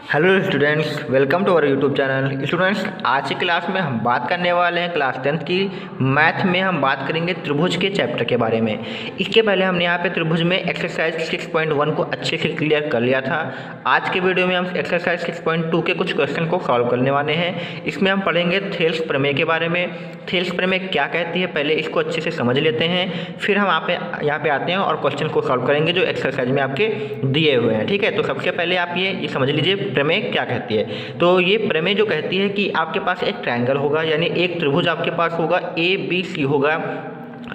Hello students, welcome to our YouTube channel. Students, आज की class में हम बात करने वाले हैं क्लास 10th की मैथ में। हम बात करेंगे त्रिभुज के चैप्टर के बारे में। इसके पहले हमने यहाँ पे त्रिभुज में एक्सरसाइज 6.1 को अच्छे से क्लियर कर लिया था। आज के वीडियो में हम एक्सरसाइज 6.2 के कुछ क्वेश्चन को सॉल्व करने वाले हैं। इसमें हम पढ़ेंगे थेल्स प्रमेय के बारे में। थेल्स प्रमेय क्या कहती है, पहले इसको अच्छे से समझ लेते हैं, फिर हम यहाँ पे आते हैं और क्वेश्चन को सॉल्व करेंगे जो एक्सरसाइज में आपके दिए हुए हैं। ठीक है, तो सबसे पहले आप ये समझ लीजिए प्रमेय क्या कहती है। तो ये प्रमेय जो कहती है कि आपके पास एक ट्रायंगल होगा, यानी एक त्रिभुज आपके पास होगा, ABC होगा।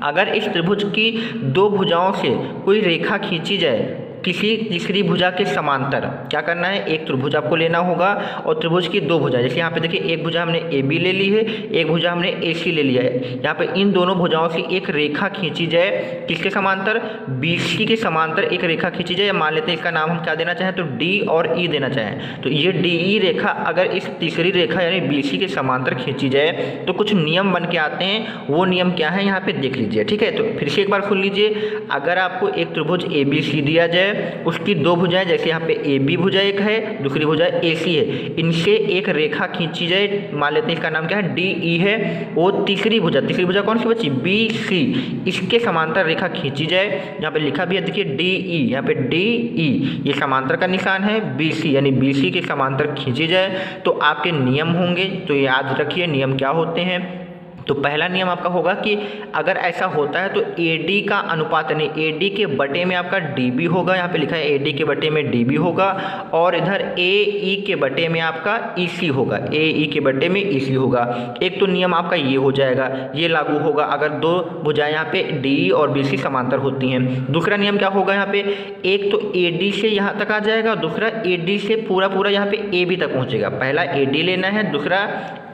अगर इस त्रिभुज की दो भुजाओं से कोई रेखा खींची जाए किसी तीसरी भुजा के समांतर, क्या करना है, एक त्रिभुज आपको लेना होगा और त्रिभुज की दो भुजा, जैसे यहाँ पे देखिए एक भुजा हमने AB ले ली है, एक भुजा हमने AC ले लिया है। यहाँ पे इन दोनों भुजाओं से एक रेखा खींची जाए किसके समांतर, BC के समांतर एक रेखा खींची जाए। मान लेते हैं इसका नाम हम क्या देना चाहें, तो D और E देना चाहें। तो ये DE रेखा अगर इस तीसरी रेखा यानी BC के समांतर खींची जाए तो कुछ नियम बन के आते हैं। वो नियम क्या है यहाँ पे देख लीजिए। ठीक है, तो फिर से एक बार सुन लीजिए। अगर आपको एक त्रिभुज ABC दिया जाए, उसकी दो भुजाएं, जैसे यहाँ पे AB भुजा एक है, दूसरी भुजा AC है, इनसे एक रेखा खींची जाए। मान लेते हैं इसका नाम क्या है, DE है। वो तीसरी भुजा कौन सी बची, BC, इसके समांतर रेखा खींची जाए। यहाँ पे लिखा भी है देखिए DE, यहाँ पे DE ये समांतर का निशान है, BC यानी BC के समांतर खींची जाए तो आपके नियम होंगे। तो याद रखिए नियम क्या होते हैं। तो पहला नियम आपका होगा कि अगर ऐसा होता है तो AD का अनुपात यानी AD के बटे में आपका DB होगा। यहाँ पे लिखा है AD के बटे में DB होगा और इधर AE के बटे में आपका EC होगा, AE के बटे में EC होगा। एक तो नियम आपका ये हो जाएगा, ये लागू होगा अगर दो भुजाएं यहाँ पे DE और BC समांतर होती हैं। दूसरा नियम क्या होगा, यहाँ पे एक तो AD से यहाँ तक आ जाएगा, दूसरा AD से पूरा यहाँ पे AB तक पहुँचेगा। पहला AD लेना है, दूसरा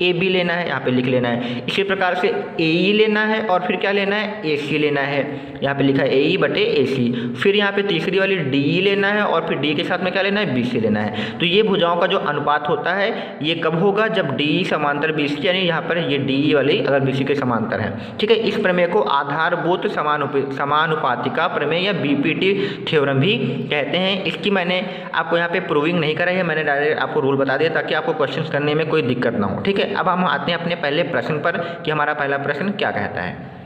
AB लेना है, यहाँ पे लिख लेना है। इसी प्रकार से AE लेना है और फिर क्या लेना है, AC लेना है। यहाँ पे लिखा है AE बटे AC। फिर यहाँ पे तीसरी वाली DE लेना है और फिर D के साथ में क्या लेना है, BC लेना है। तो ये भुजाओं का जो अनुपात होता है ये कब होगा, जब DE समांतर BC, यानी यहाँ पर ये DE वाली अगर BC के समांतर है। ठीक है, इस प्रमेय को आधारभूत समानुपातिका प्रमेय या BPT थ्योरम भी कहते हैं। इसकी मैंने आपको यहाँ पे प्रूविंग नहीं कराई है, मैंने डायरेक्ट आपको रूल बता दिया ताकि आपको क्वेश्चन करने में कोई दिक्कत ना हो। ठीक है, अब हम आते हैं अपने पहले प्रश्न पर कि हमारा पहला प्रश्न क्या कहता है।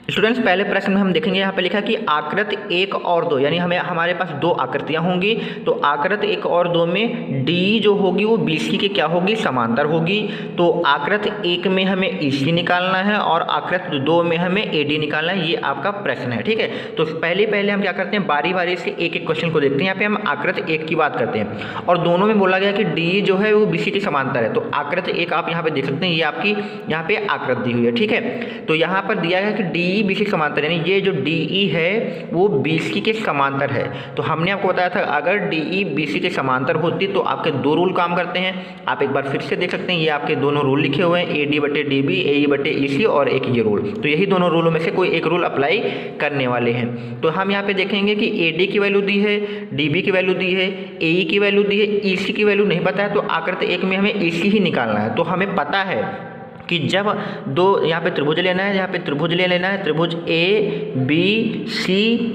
स्टूडेंट्स, पहले प्रश्न में हम देखेंगे, यहाँ पे लिखा कि आकृति 1 और 2, यानी हमारे पास दो आकृतियाँ होंगी। तो आकृति 1 और 2 में D जो होगी वो BC के क्या होगी, समांतर होगी। तो आकृति 1 में हमें EC निकालना है और आकृति 2 में हमें AD निकालना है। ये आपका प्रश्न है। ठीक है, तो पहले हम क्या करते हैं, बारी बारी से एक एक क्वेश्चन को देखते हैं। यहाँ पे हम आकृति 1 की बात करते हैं और दोनों में बोला गया कि D जो है वो BC के समांतर है। तो आकृति 1 आप यहाँ पे देख सकते हैं, ये आपकी यहाँ पे आकृति दी हुई है। ठीक है, तो यहाँ पर दिया गया कि DE BC के समांतर, यानी ये जो DE है वो BC के समांतर है। तो हमने आपको बताया था अगर DE BC के समांतर होती तो आपके दो रूल काम करते हैं। आप एक बार फिर से देख सकते हैं, ये आपके दोनों रूल लिखे हुए हैं, AD बटे DB, AE बटे EC और एक ये रूल। तो यही दोनों रूलों में से कोई एक रूल अप्लाई करने वाले हैं। तो हम यहाँ पे देखेंगे कि AD की वैल्यू दी है, DB की वैल्यू दी है, AE की वैल्यू दी है, EC की वैल्यू नहीं पता है। तो आकृति 1 में हमें EC ही निकालना है। तो हमें पता है कि जब दो यहाँ पे त्रिभुज लेना है, यहाँ पे त्रिभुज ले लेना है, त्रिभुज ABC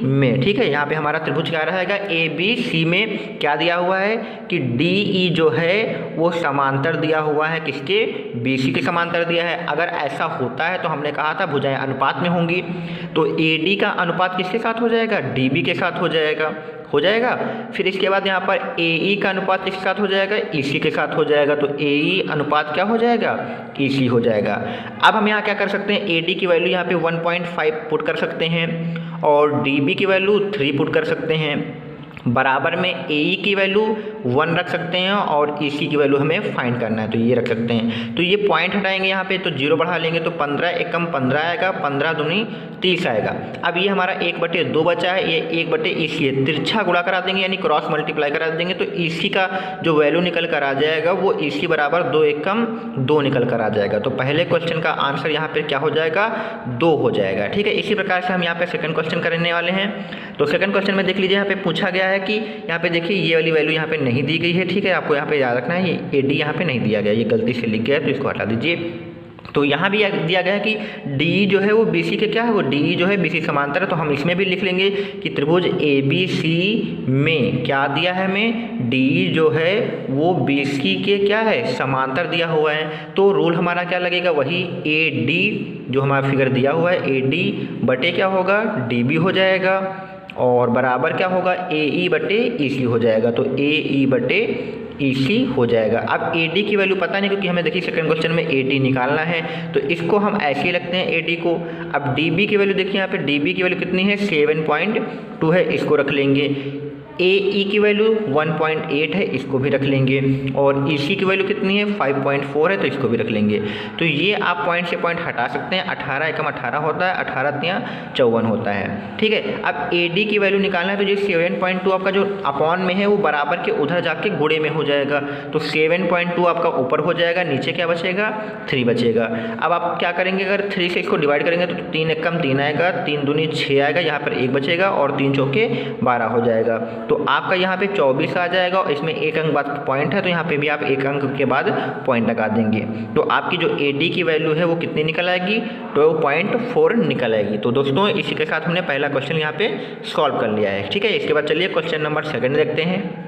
में। ठीक है, यहाँ पे हमारा त्रिभुज क्या रहेगा, ABC में क्या दिया हुआ है कि DE जो है वो समांतर दिया हुआ है, किसके, BC के समांतर दिया है। अगर ऐसा होता है तो हमने कहा था भुजाएं अनुपात में होंगी। तो AD का अनुपात किसके साथ हो जाएगा, DB के साथ हो जाएगा। फिर इसके बाद यहाँ पर AE का अनुपात किसके साथ हो जाएगा, EC के साथ हो जाएगा। तो AE अनुपात क्या हो जाएगा, EC हो जाएगा। अब हम यहाँ क्या कर सकते हैं, AD की वैल्यू यहाँ पे 1.5 पुट कर सकते हैं और DB की वैल्यू 3 पुट कर सकते हैं। बराबर में AE की वैल्यू 1 रख सकते हैं और EC की वैल्यू हमें फाइंड करना है, तो ये रख सकते हैं। तो ये पॉइंट हटाएंगे यहाँ पे, तो 0 बढ़ा लेंगे तो 15 एकम 15 आएगा, 15 दूनी 30 आएगा। अब ये हमारा 1/2 बचा है, ये 1/EC है, तिरछा गुणा करा देंगे यानी क्रॉस मल्टीप्लाई करा देंगे। तो EC का जो वैल्यू निकल कर आ जाएगा वो EC बराबर 2 एकम 2 निकल कर आ जाएगा। तो पहले क्वेश्चन का आंसर यहाँ पे क्या हो जाएगा, 2 हो जाएगा। ठीक है, इसी प्रकार से हम यहाँ पे सेकंड क्वेश्चन करने वाले हैं। तो सेकंड क्वेश्चन में देख लीजिए, यहाँ पे पूछा गया है कि यहाँ पे देखिए ये वाली वैल्यू यहाँ पे नहीं दी गई है। ठीक है, आपको यहाँ पे याद रखना है ये AD यहाँ पे नहीं दिया गया, ये गलती से लिख गया है तो इसको हटा दीजिए। तो यहाँ भी दिया गया है कि डी जो है वो बी सी के क्या है, वो डी जो है बी सी समांतर है। तो हम इसमें भी लिख लेंगे कि त्रिभुज ए बी सी में क्या दिया है, हमें डी जो है वो बी सी के क्या है, समांतर दिया हुआ है। तो रूल हमारा क्या लगेगा, वही ए डी जो हमारा फिगर दिया हुआ है, ए डी बटे क्या होगा, डी बी हो जाएगा, और बराबर क्या होगा, ए ई बटे ई सी हो जाएगा। तो ए ई बटे ई सी हो जाएगा। अब ए डी की वैल्यू पता नहीं, क्योंकि हमें देखिए सेकंड क्वेश्चन में ए डी निकालना है, तो इसको हम ऐसे ही रखते हैं ए डी को। अब डी बी की वैल्यू देखिए, यहाँ पे डी बी की वैल्यू कितनी है, 7.2 है, इसको रख लेंगे। ए ई की वैल्यू 1.8 है, इसको भी रख लेंगे। और ई सी की वैल्यू कितनी है, 5.4 है, तो इसको भी रख लेंगे। तो ये आप पॉइंट से पॉइंट हटा सकते हैं। 18 एकम 18 होता है, 18 तियाँ 54 होता है, ठीक है। अब ए डी की वैल्यू निकालना है, तो ये 7.2 आपका जो अपॉन में है वो बराबर के उधर जाके गुणे में हो जाएगा। तो 7.2 आपका ऊपर हो जाएगा, नीचे क्या बचेगा, 3 बचेगा। अब आप क्या करेंगे, अगर 3 से इसको डिवाइड करेंगे तो 3 एकम 3 आएगा, 3 दूनी 6 आएगा, यहाँ पर 1 बचेगा, और 3 चौके 12 हो जाएगा। तो आपका यहाँ पे 24 आ जाएगा, और इसमें 1 अंक बाद पॉइंट है, तो यहाँ पे भी आप 1 अंक के बाद पॉइंट लगा देंगे। तो आपकी जो ए डी की वैल्यू है वो कितनी निकल आएगी, 12.4 निकल आएगी। तो दोस्तों इसी के साथ हमने पहला क्वेश्चन यहाँ पे सॉल्व कर लिया है, ठीक है। इसके बाद चलिए क्वेश्चन नंबर 2 देखते हैं।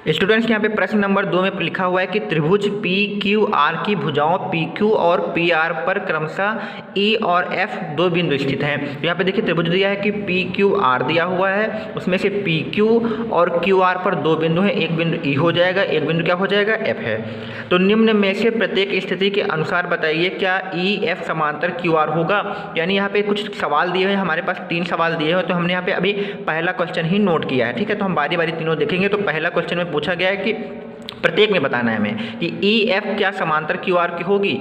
स्टूडेंट्स यहाँ पे प्रश्न नंबर 2 में लिखा हुआ है कि त्रिभुज पी क्यू आर की भुजाओं पी क्यू और पी आर पर क्रमशः ई और एफ 2 बिंदु स्थित हैं। तो यहाँ पे देखिए त्रिभुज दिया है कि पी क्यू आर दिया हुआ है, उसमें से पी क्यू और क्यू आर पर 2 बिंदु हैं, एक बिंदु ई हो जाएगा, एक बिंदु क्या हो जाएगा, एफ है। तो निम्न में से प्रत्येक स्थिति के अनुसार बताइए क्या ई एफ समांतर क्यू आर होगा। यानी यहाँ पे कुछ सवाल दिए हैं, हमारे पास 3 सवाल दिए हैं, तो हमने यहाँ पे अभी पहला क्वेश्चन ही नोट किया है, ठीक है। तो हम बारी बारी तीनों देखेंगे। तो पहला क्वेश्चन में पूछा गया है कि प्रत्येक में बताना है हमें कि ई एफ क्या समांतर क्यू आर की होगी।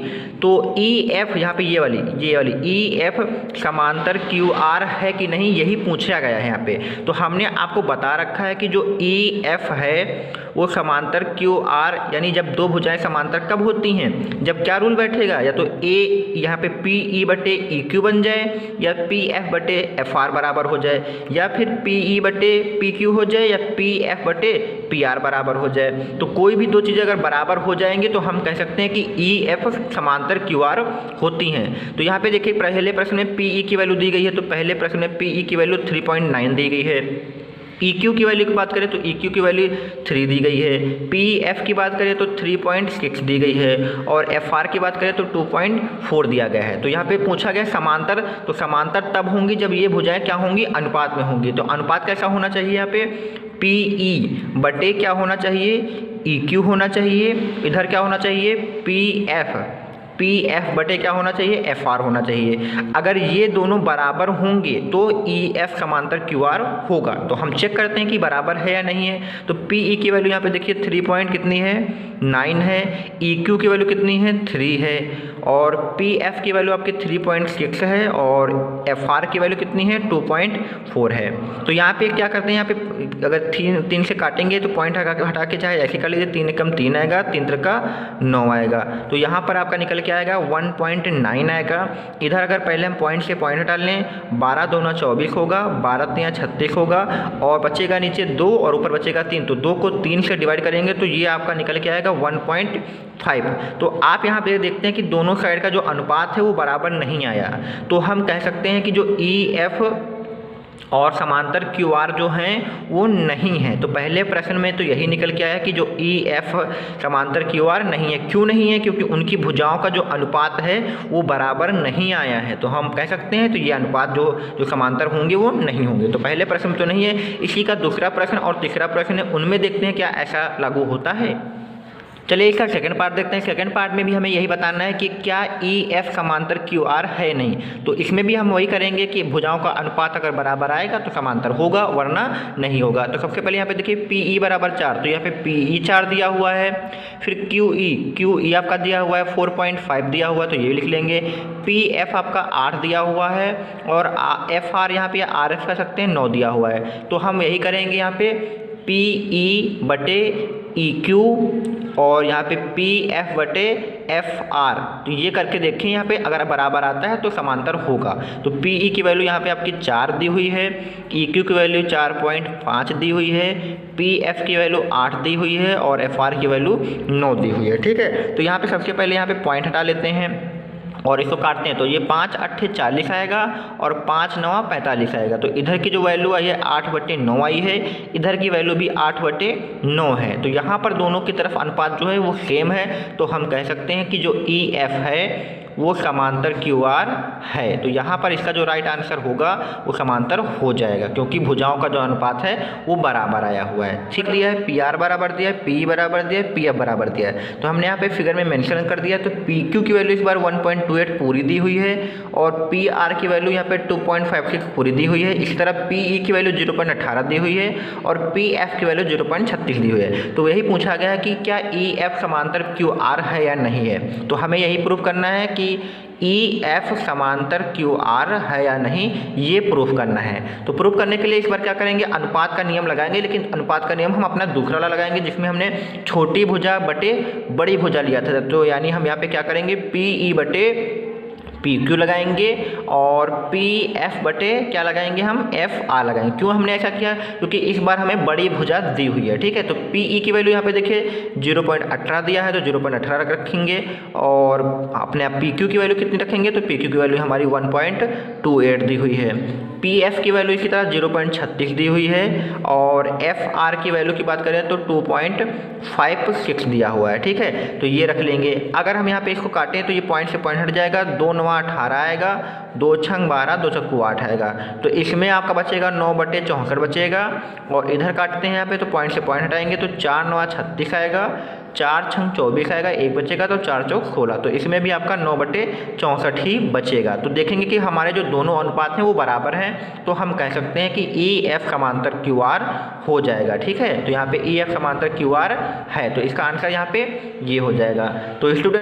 तो ई एफ यहाँ पे ये वाली ई एफ समांतर क्यू आर है कि नहीं, यही पूछा गया है यहाँ पे। तो हमने आपको बता रखा है कि जो ई एफ है वो समांतर क्यू आर, यानी जब 2 भुजाएं समांतर कब होती हैं, जब क्या रूल बैठेगा, या तो ए यहाँ पे पी ई बटे ई क्यू बन जाए, या पी एफ बटे एफ आर बराबर हो जाए, या फिर पी ई बटे पी क्यू हो जाए, या पी एफ बटे पी आर बराबर हो जाए। तो कोई भी 2 चीज़ें अगर बराबर हो जाएंगे तो हम कह सकते हैं कि ई एफ समांतर क्यू आर होती हैं। तो यहाँ पे देखिए पहले प्रश्न में पी ई की वैल्यू दी गई है, तो पहले प्रश्न में पी ई की वैल्यू 3.9 दी गई है। ई क्यू की वैल्यू की बात करें तो ई क्यू की वैल्यू 3 दी गई है। पी एफ की बात करें तो 3.6 दी गई है, और एफ आर की बात करें तो 2.4 दिया गया है। तो यहाँ पे पूछा गया समांतर, तो समांतर तब होंगी जब ये भुजाएं क्या होंगी, अनुपात में होंगी। तो अनुपात कैसा होना चाहिए, यहाँ पे पी ई बटे क्या होना चाहिए, ई क्यू होना चाहिए, इधर क्या होना चाहिए, पी एफ बटे क्या होना चाहिए, एफ आर होना चाहिए। अगर ये दोनों बराबर होंगे तो ई एफ समांतर क्यू आर होगा। तो हम चेक करते हैं कि बराबर है या नहीं है। तो पी ई की वैल्यू यहाँ पे देखिए 3.9 है, ई क्यू की वैल्यू कितनी है, 3 है, और पी एफ की वैल्यू आपकी 3.6 है, और एफ आर की वैल्यू कितनी है, 2.4 है। तो यहाँ पे क्या करते हैं, यहाँ पे अगर 3 से काटेंगे तो पॉइंट हटा के चाहे ऐसे कर लीजिए, 3 एकम 3 आएगा, 3 त्रिका 9 आएगा। तो यहाँ पर आपका निकल क्या आएगा, 1.9 आएगा। इधर अगर पहले हम पॉइंट से पॉइंट हटा लें, 12 दूना 24 होगा, 12 तियाँ 36 होगा, और बचेगा नीचे 2 और ऊपर बचेगा 3। तो 2 को 3 से डिवाइड करेंगे तो ये आपका निकल के आएगा 1.5। तो आप यहाँ पे देखते हैं कि दोनों साइड का जो अनुपात है वो बराबर नहीं आया। तो हम कह सकते हैं कि जो ई एफ और समांतर क्यू आर जो हैं वो नहीं है। तो पहले प्रश्न में तो यही निकल के आया कि जो ई एफ समांतर क्यू आर नहीं है। क्यों नहीं है, क्योंकि उनकी भुजाओं का जो अनुपात है वो बराबर नहीं आया है। तो हम कह सकते हैं तो ये अनुपात जो समांतर होंगे वो नहीं होंगे। तो पहले प्रश्न में तो नहीं है। इसी का दूसरा प्रश्न और तीसरा प्रश्न है, उनमें देखते हैं क्या ऐसा लागू होता है। चलिए इसका सेकंड पार्ट देखते हैं। सेकंड पार्ट में भी हमें यही बताना है कि क्या ई एफ समांतर क्यू आर है नहीं। तो इसमें भी हम वही करेंगे कि भुजाओं का अनुपात अगर बराबर आएगा तो समांतर होगा, वरना नहीं होगा। तो सबसे पहले यहाँ पे देखिए पी ई बराबर 4, तो यहाँ पे पी ई 4 दिया हुआ है। फिर क्यू ई आपका दिया हुआ है 4.5 दिया हुआ है, तो ये लिख लेंगे। पी एफ आपका 8 दिया हुआ है, और एफ आर यहाँ पे आर एफ कह सकते हैं 9 दिया हुआ है। तो हम यही करेंगे यहाँ पे पी ई बटे ई क्यू और यहाँ पे पी एफ बटे एफ आर। तो ये करके देखें यहाँ पे अगर बराबर आता है तो समांतर होगा। तो पी ई की वैल्यू यहाँ पे आपकी 4 दी हुई है, ई क्यू की वैल्यू 4.5 दी हुई है, पी एफ की वैल्यू 8 दी हुई है, और एफ आर की वैल्यू 9 दी हुई है। ठीक है, तो यहाँ पे सबसे पहले यहाँ पे पॉइंट हटा लेते हैं। और इसको काटते हैं तो ये 5 अट्ठे 40 आएगा और 5 नवा 45 आएगा। तो इधर की जो वैल्यू आई है 8/9 आई है, इधर की वैल्यू भी 8/9 है। तो यहाँ पर दोनों की तरफ अनुपात जो है वो सेम है, तो हम कह सकते हैं कि जो EF है वो समांतर QR है। तो यहाँ पर इसका जो राइट आंसर होगा वो समांतर हो जाएगा, क्योंकि भुजाओं का जो अनुपात है वो बराबर आया हुआ है। ठीक दिया है, PR बराबर दिया है, PE बराबर दिया है, PF बराबर दिया है। तो हमने यहाँ पे फिगर में मेंशन कर दिया। तो PQ की वैल्यू इस बार 1.28 पूरी दी हुई है और PR की वैल्यू यहाँ पे 2.56 पूरी दी हुई है। इस तरह PE की वैल्यू 0.18 दी हुई है और PF की वैल्यू 0.36 दी हुई है। तो यही पूछा गया है कि क्या EF समांतर QR है या नहीं है। तो हमें यही प्रूफ करना है कि EF समांतर QR है या नहीं, ये प्रूफ करना है। तो प्रूफ करने के लिए इस बार क्या करेंगे, अनुपात का नियम लगाएंगे, लेकिन अनुपात का नियम हम अपना दूसरा वाला लगाएंगे जिसमें हमने छोटी भुजा बटे बड़ी भुजा लिया था। तो यानी हम यहाँ पे क्या करेंगे, PE बटे PQ लगाएंगे और PF बटे क्या लगाएंगे, हम FR लगाएंगे। क्यों हमने ऐसा किया, क्योंकि इस बार हमें बड़ी भुजा दी हुई है। ठीक है, तो PE की वैल्यू यहाँ पे देखिए 0.18 दिया है, तो 0.18 रखेंगे और अपने आप PQ की वैल्यू कितनी रखेंगे, तो PQ की वैल्यू हमारी 1.28 दी हुई है। PF की वैल्यू इसी तरह 0.36 दी हुई है और FR की वैल्यू की बात करें तो 2.56 दिया हुआ है। ठीक है, तो ये रख लेंगे। अगर हम यहाँ पे इसको काटें तो ये पॉइंट से पॉइंट हट जाएगा, 2 9 18 आएगा, 2 छंग 12, 2 चक्कू 8 आएगा। तो इसमें आपका बचेगा 9/64 बचेगा और इधर काटते हैं यहाँ पे तो पॉइंट से पॉइंट हटाएंगे तो 4 9 36 आएगा, 4 छंग 24 आएगा, 1 बचेगा तो 4 चौक 16। तो इसमें भी आपका 9/64 ही बचेगा। तो देखेंगे कि हमारे जो दोनों अनुपात हैं वो बराबर हैं, तो हम कह सकते हैं कि EF समांतर QR हो जाएगा। ठीक है, तो यहाँ पे EF समांतर QR है, तो इसका आंसर यहाँ पे ये हो जाएगा। तो स्टूडेंट